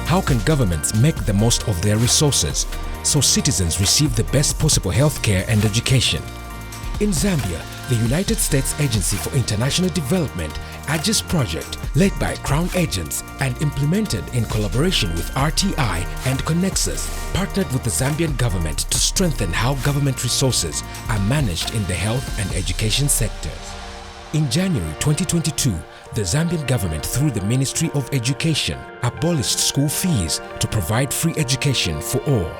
How can governments make the most of their resources so citizens receive the best possible healthcare and education? In Zambia, the United States Agency for International Development AGIS project, led by Crown agents and implemented in collaboration with RTI and Connexus, partnered with the Zambian government to strengthen how government resources are managed in the health and education sectors. In January 2022, the Zambian government, through the Ministry of Education, abolished school fees to provide free education for all.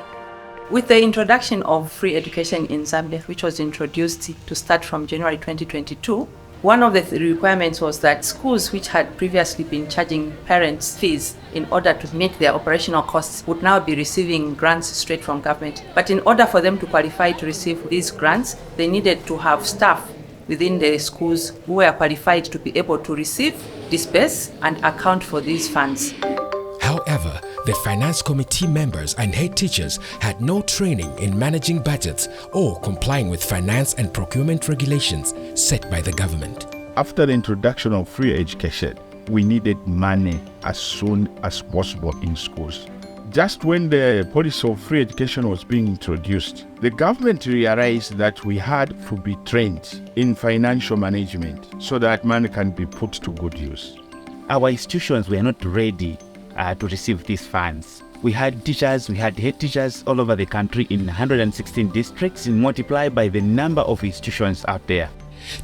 With the introduction of free education in Zambia, which was introduced to start from January 2022, one of the requirements was that schools which had previously been charging parents fees in order to meet their operational costs would now be receiving grants straight from government. But in order for them to qualify to receive these grants, they needed to have staff within the schools who were qualified to be able to receive, disperse, and account for these funds. However, the finance committee members and head teachers had no training in managing budgets or complying with finance and procurement regulations set by the government. After the introduction of free education, we needed money as soon as possible in schools. Just when the policy of free education was being introduced, the government realized that we had to be trained in financial management so that money can be put to good use. Our institutions were not ready to receive these funds. We had teachers, we had head teachers all over the country in 116 districts, multiplied by the number of institutions out there.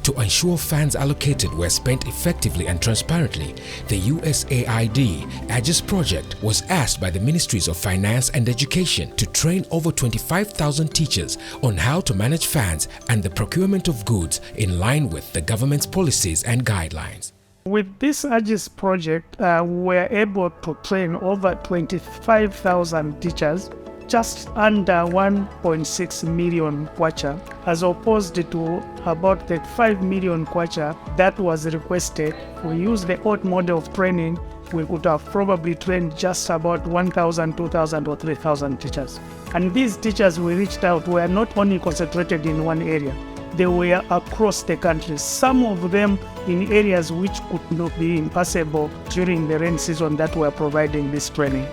To ensure funds allocated were spent effectively and transparently, the USAID AGIS project was asked by the Ministries of Finance and Education to train over 25,000 teachers on how to manage funds and the procurement of goods in line with the government's policies and guidelines. With this AGIS project, we were able to train over 25,000 teachers, just under 1.6 million kwacha, as opposed to about 35 million kwacha that was requested. If we use the old model of training, we would have probably trained just about 1,000, 2,000 or 3,000 teachers. And these teachers we reached out were not only concentrated in one area, they were across the country, some of them in areas which could not be impassable during the rain season that were providing this training.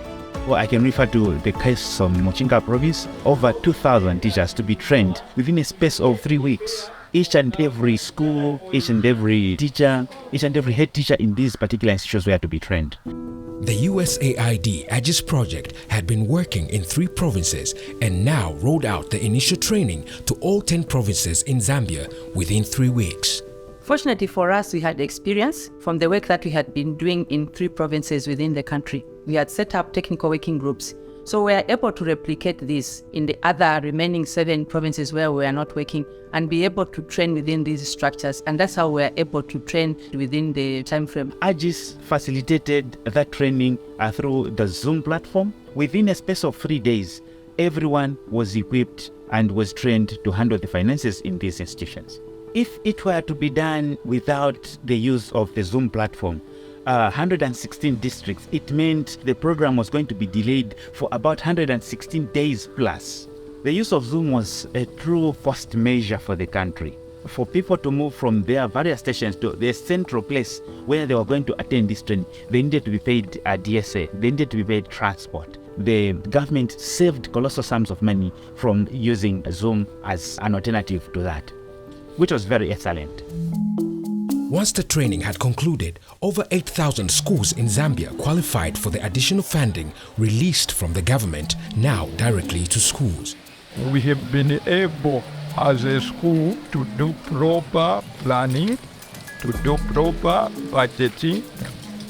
Well, I can refer to the case of Mochinga province, over 2,000 teachers to be trained within a space of 3 weeks. Each and every school, each and every teacher, each and every head teacher in these particular institutions were to be trained. The USAID AGIS project had been working in 3 provinces and now rolled out the initial training to all 10 provinces in Zambia within 3 weeks. Fortunately for us, we had experience from the work that we had been doing in 3 provinces within the country. We had set up technical working groups. So we are able to replicate this in the other remaining 7 provinces where we are not working and be able to train within these structures. And that's how we are able to train within the time frame. AGIS facilitated that training through the Zoom platform. Within a space of 3 days, everyone was equipped and was trained to handle the finances in these institutions. If it were to be done without the use of the Zoom platform, 116 districts, it meant the program was going to be delayed for about 116 days plus. The use of Zoom was a true forced measure for the country. For people to move from their various stations to the central place where they were going to attend this training, they needed to be paid DSA, they needed to be paid transport. The government saved colossal sums of money from using Zoom as an alternative to that, which was very excellent. Once the training had concluded, over 8,000 schools in Zambia qualified for the additional funding released from the government, now directly to schools. We have been able as a school to do proper planning, to do proper budgeting,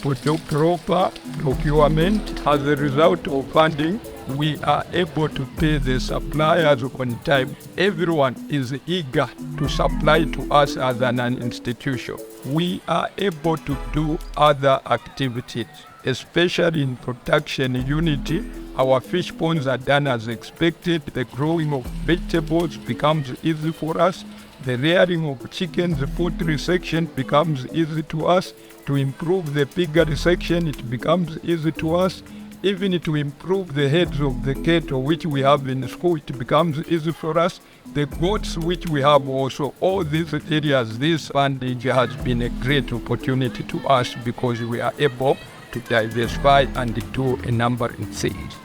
to do proper procurement. As a result of funding, we are able to pay the suppliers on time. Everyone is eager to supply to us as an institution. We are able to do other activities, especially in production unity. Our fish ponds are done as expected. The growing of vegetables becomes easy for us. The rearing of chickens, the poultry section becomes easy to us. To improve the piggery section, it becomes easy to us. Even to improve the heads of the cattle which we have in school, it becomes easy for us. The goats which we have also, all these areas, this funding has been a great opportunity to us because we are able to diversify and do a number in sales.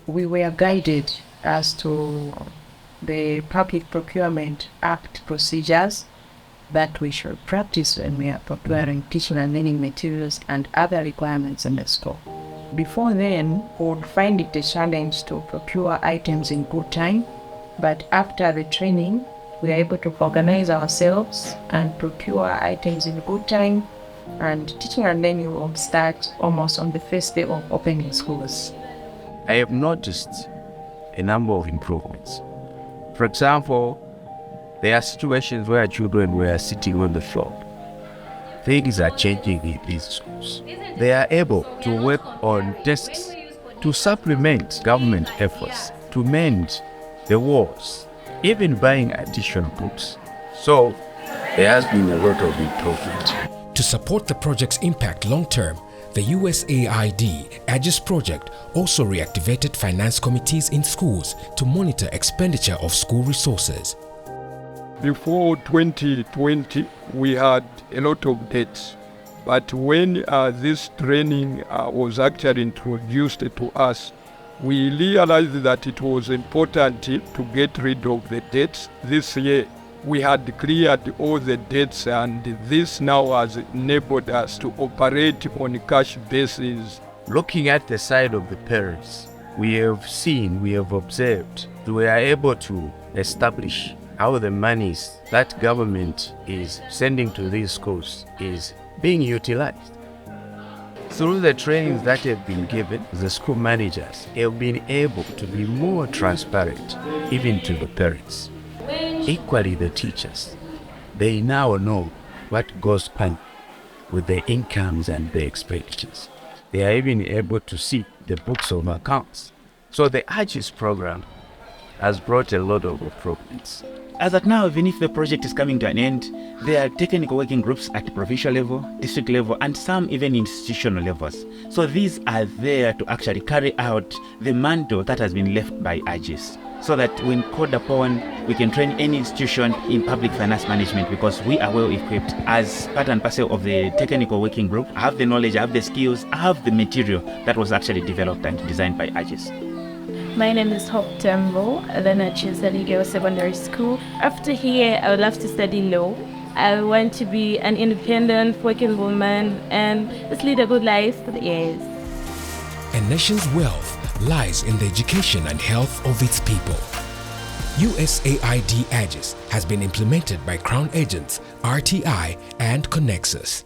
We were guided as to the Public Procurement Act procedures that we should practice when we are preparing teaching and learning materials and other requirements in the store. Before then, we would find it a challenge to procure items in good time, but after the training, we are able to organize ourselves and procure items in good time, and teaching and learning will start almost on the first day of opening schools. I have noticed a number of improvements. For example, there are situations where children were sitting on the floor. Things are changing in these schools. They are able to work on desks to supplement government efforts to mend the walls, even buying additional books. So there has been a lot of improvement. To support the project's impact long-term, the USAID AGIS project also reactivated finance committees in schools to monitor expenditure of school resources. Before 2020, we had a lot of debts. But when this training was actually introduced to us, we realized that it was important to get rid of the debts. This year, we had cleared all the debts, and this now has enabled us to operate on a cash basis. Looking at the side of the parents, we have observed, we are able to establish how the monies that government is sending to these schools is being utilized. Through the trainings that have been given, the school managers have been able to be more transparent, even to the parents. Equally, the teachers, they now know what goes on with their incomes and their expenditures. They are even able to see the books of accounts. So the AGIS program has brought a lot of improvements. As at now, even if the project is coming to an end, there are technical working groups at provincial level, district level, and some even institutional levels. So these are there to actually carry out the mantle that has been left by AGIS, so that when called upon, we can train any institution in public finance management, because we are well equipped as part and parcel of the technical working group. I have the knowledge, I have the skills, I have the material that was actually developed and designed by AGIS. My name is Hope Tembo, and then I chose Girls Secondary School. After here, I would love to study law. I want to be an independent working woman and just lead a good life for the years. A nation's wealth lies in the education and health of its people. USAID AGIS has been implemented by Crown Agents, RTI and Connexus.